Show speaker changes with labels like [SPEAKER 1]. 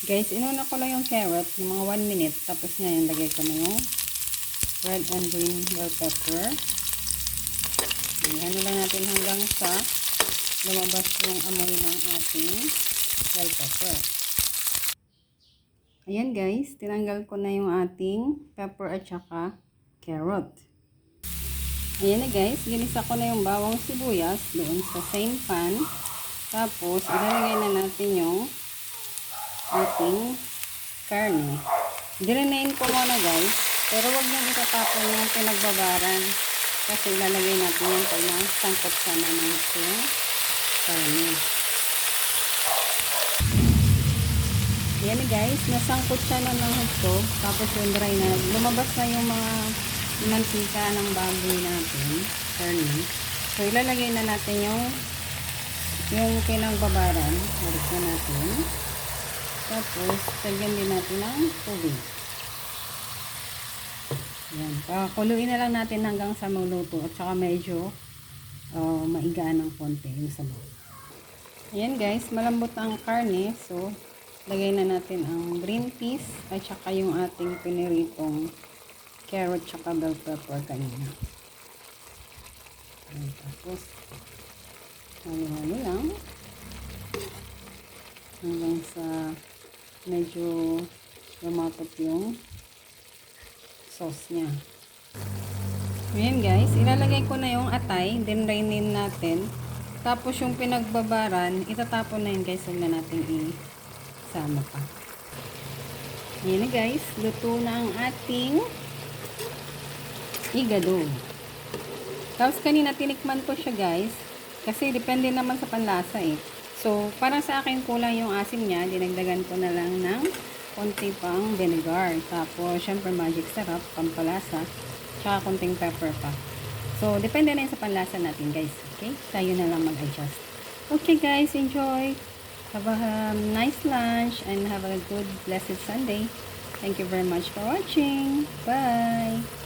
[SPEAKER 1] Guys, inuna ko lang yung carrot ng mga 1 minute. Tapos ngayon, lagay ko na yung red and green bell pepper. Ano lang natin hanggang sa lumabas yung amoy ng ating bell pepper. Ayan guys, tinanggal ko na yung ating pepper at saka carrot. Ayan na guys, ginisa ko na yung bawang sibuyas doon sa same pan. Tapos, ilalagay na natin yung ating karne. Dirinain ko muna guys, pero wag niyong itatapon yung pinagbabaran. Kasi ilalagay natin yung pag nasangkot siya na ng yung karne. Ayan guys, nasangkot siya na ng husto. Tapos yung dry na, lumabas na yung mga mantika ng baboy natin, karne. So ilalagay na natin yung pinagbabaran. Balik na natin. Tapos lagyan din natin ng tubig. Ayan, pakuluin na lang natin hanggang sa maluto at saka medyo maigaan ng konti yung sabaw. Ayan guys, malambot ang karne. So lagay na natin ang green peas at saka yung ating piniritong carrot saka bell pepper kanina. Ayan, tapos halo-halo lang hanggang sa medyo lumapat yung sauce niya. Ayan guys, ilalagay ko na yung atay, then rainin natin. Tapos yung pinagbabaran, itatapon na yun guys, huwag na natin isama pa. Ayan na guys, luto na ang ating igado. Tapos kanina tinikman ko siya guys, kasi depende naman sa panlasa eh. So, para sa akin kulang yung asim niya, dinagdagan ko na lang ng konti pang vinegar. Tapos, syempre magic sarap, pampalasa, tsaka konting pepper pa. So, depende na yun sa panlasa natin guys. Okay? Tayo na lang mag-adjust. Okay guys, enjoy! Have a nice lunch and have a good blessed Sunday. Thank you very much for watching. Bye!